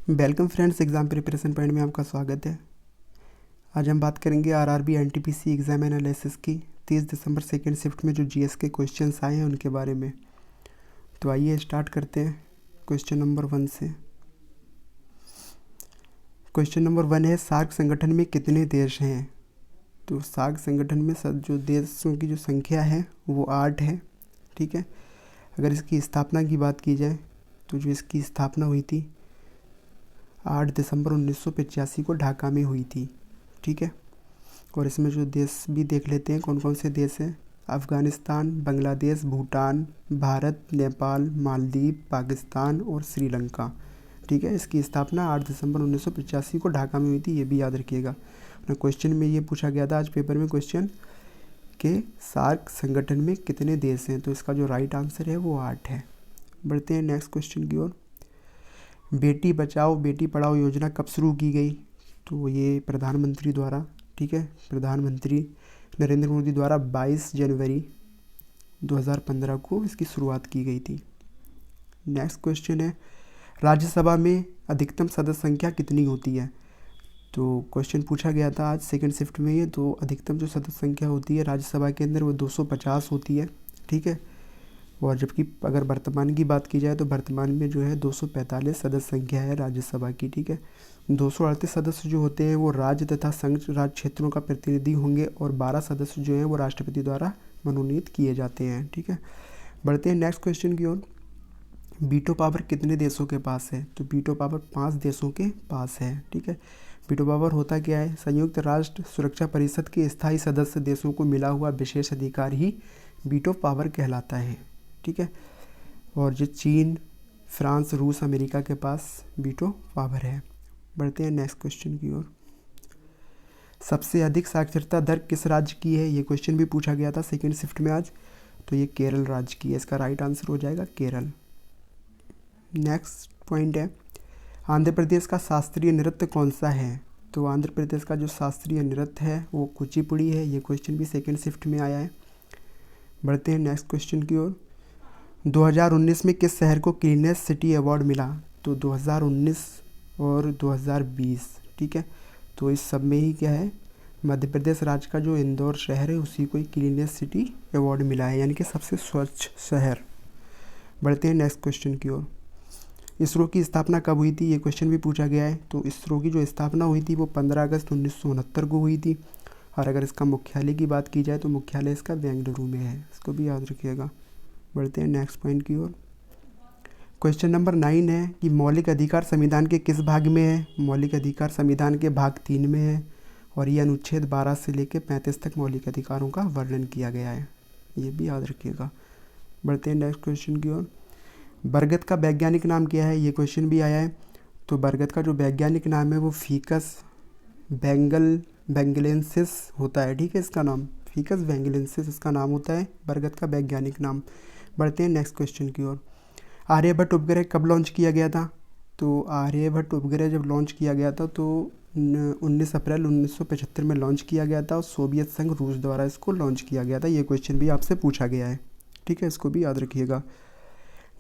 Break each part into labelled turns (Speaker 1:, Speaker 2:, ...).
Speaker 1: Welcome friends, exam preparation point में आपका स्वागत है। आज हम बात करेंगे आरआरबी एनटीपीसी एग्ज़ाम एनालिसिस की 30 दिसंबर सेकेंड शिफ्ट में जो जीएस के क्वेश्चंस आए हैं उनके बारे में। तो आइए स्टार्ट करते हैं क्वेश्चन नंबर 1 से। क्वेश्चन नंबर 1 है, सार्क संगठन में कितने देश हैं? तो सार्क संगठन में जो देशों की जो संख्या है वो 8 है। ठीक है। अगर इसकी स्थापना की बात की जाए तो जो इसकी स्थापना हुई थी 8 दिसंबर 1985 को ढाका में हुई थी। ठीक है। और इसमें जो देश भी देख लेते हैं कौन कौन से देश हैं। अफ़गानिस्तान, बांग्लादेश, भूटान, भारत, नेपाल, मालदीव, पाकिस्तान और श्रीलंका। ठीक है। इसकी स्थापना 8 दिसंबर 1985 को ढाका में हुई थी, ये भी याद रखिएगा। क्वेश्चन में ये पूछा गया था आज पेपर में क्वेश्चन के सार्क संगठन में कितने देश हैं, तो इसका जो राइट आंसर है वो 8 है। बढ़ते हैं नेक्स्ट क्वेश्चन की ओर। बेटी बचाओ बेटी पढ़ाओ योजना कब शुरू की गई? तो ये प्रधानमंत्री द्वारा, ठीक है, प्रधानमंत्री नरेंद्र मोदी द्वारा 22 जनवरी 2015 को इसकी शुरुआत की गई थी। नेक्स्ट क्वेश्चन है, राज्यसभा में अधिकतम सदस्य संख्या कितनी होती है? तो क्वेश्चन पूछा गया था आज सेकंड शिफ्ट में ये। तो अधिकतम जो सदस्य संख्या होती है राज्यसभा के अंदर वो 250 होती है। ठीक है। और जबकि अगर वर्तमान की बात की जाए तो वर्तमान में जो है 245 सदस्य संख्या है राज्यसभा की। ठीक है। 238 सदस्य जो होते हैं वो राज्य तथा संघ राज्य क्षेत्रों का प्रतिनिधि होंगे और 12 सदस्य जो हैं वो राष्ट्रपति द्वारा मनोनीत किए जाते हैं। ठीक है। बढ़ते हैं नेक्स्ट क्वेश्चन की ओर। वीटो पावर कितने देशों के पास है? तो वीटो पावर 5 देशों के पास है। ठीक है। वीटो पावर होता क्या है? संयुक्त राष्ट्र सुरक्षा परिषद के स्थायी सदस्य देशों को मिला हुआ विशेष अधिकार ही वीटो पावर कहलाता है। ठीक है। और जो चीन, फ्रांस, रूस, अमेरिका के पास वीटो पावर है। बढ़ते हैं नेक्स्ट क्वेश्चन की ओर। सबसे अधिक साक्षरता दर किस राज्य की है? ये क्वेश्चन भी पूछा गया था सेकेंड शिफ्ट में आज। तो ये केरल राज्य की है। इसका राइट आंसर हो जाएगा केरल। नेक्स्ट पॉइंट है, आंध्र प्रदेश का शास्त्रीय नृत्य कौन सा है? तो आंध्र प्रदेश का जो शास्त्रीय नृत्य है वो कुचिपुड़ी है। ये क्वेश्चन भी सेकेंड शिफ्ट में आया है। बढ़ते हैं नेक्स्ट क्वेश्चन की ओर। 2019 में किस शहर को क्लीनेस्ट सिटी अवार्ड मिला? तो 2019 और 2020। ठीक है। तो इस सब में ही क्या है, मध्य प्रदेश राज्य का जो इंदौर शहर है उसी को क्लीनेस्ट सिटी अवार्ड मिला है, यानी कि सबसे स्वच्छ शहर। बढ़ते हैं नेक्स्ट क्वेश्चन की ओर। इसरो की स्थापना कब हुई थी? ये क्वेश्चन भी पूछा गया है। तो इसरो की जो स्थापना हुई थी वो 15 अगस्त 1969 को हुई थी। और अगर इसका मुख्यालय की बात की जाए तो मुख्यालय इसका बेंगलुरु में है, इसको भी याद रखिएगा। बढ़ते हैं नेक्स्ट पॉइंट की ओर। क्वेश्चन नंबर 9 है कि मौलिक अधिकार संविधान के किस भाग में है? मौलिक अधिकार संविधान के भाग 3 में है और ये अनुच्छेद 12 से लेकर 35 तक मौलिक अधिकारों का वर्णन किया गया है, ये भी याद रखिएगा। बढ़ते हैं नेक्स्ट क्वेश्चन की ओर। बरगद का वैज्ञानिक नाम क्या है? ये क्वेश्चन भी आया है। तो बरगद का जो वैज्ञानिक नाम है वो फीकस बेंगलेंसिस होता है। ठीक है। इसका नाम फीकस बेंगलेंसिस इसका नाम होता है, बरगद का वैज्ञानिक नाम। बढ़ते हैं नेक्स्ट क्वेश्चन की ओर। आर्यभट्ट उपग्रह कब लॉन्च किया गया था? तो आर्यभट्ट उपग्रह जब लॉन्च किया गया था तो 19 अप्रैल 1975 में लॉन्च किया गया था और सोवियत संघ रूस द्वारा इसको लॉन्च किया गया था। ये क्वेश्चन भी आपसे पूछा गया है। ठीक है। इसको भी याद रखिएगा।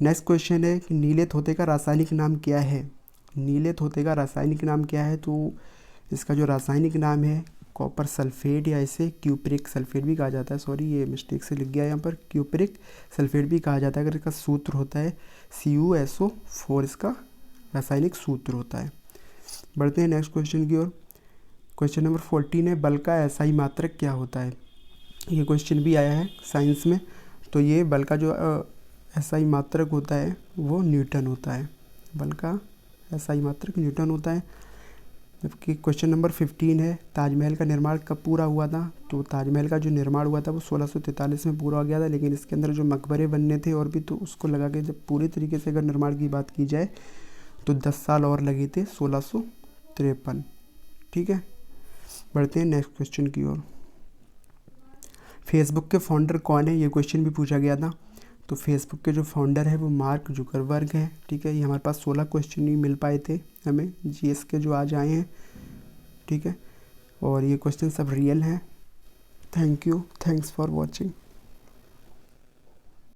Speaker 1: नेक्स्ट क्वेश्चन है कि नीले तोते का रासायनिक नाम क्या है? नीले तोते का रासायनिक नाम क्या है? तो इसका जो रासायनिक नाम है कॉपर सल्फेट, या इसे क्यूपरिक सल्फेट भी कहा जाता है। सॉरी, ये मिस्टेक से लिख गया यहाँ पर, क्यूपरिक सल्फेट भी कहा जाता है। अगर इसका सूत्र होता है CuSO4, इसका रासायनिक सूत्र होता है। बढ़ते हैं नेक्स्ट क्वेश्चन की ओर। क्वेश्चन नंबर 14 है, बल का एसआई मात्रक क्या होता है? ये क्वेश्चन भी आया है साइंस में। तो ये बल का जो एसआई मात्रक होता है वो न्यूटन होता है। बल का एसआई मात्रक न्यूटन होता है। जबकि क्वेश्चन नंबर 15 है, ताजमहल का निर्माण कब पूरा हुआ था? तो ताजमहल का जो निर्माण हुआ था वो 1643 में पूरा हो गया था, लेकिन इसके अंदर जो मकबरे बनने थे और भी, तो उसको लगा के जब पूरी तरीके से अगर निर्माण की बात की जाए तो 10 साल और लगे थे, 1653। ठीक है। बढ़ते हैं नेक्स्ट क्वेश्चन की ओर। फेसबुक के फाउंडर कौन है? ये क्वेश्चन भी पूछा गया था। तो फेसबुक के जो फाउंडर है वो मार्क जुकरबर्ग है। ठीक है। ये हमारे पास 16 क्वेश्चन ही मिल पाए थे हमें जीएस के जो आज आए हैं। ठीक है। और ये क्वेश्चन सब रियल हैं। Thank you, thanks for watching.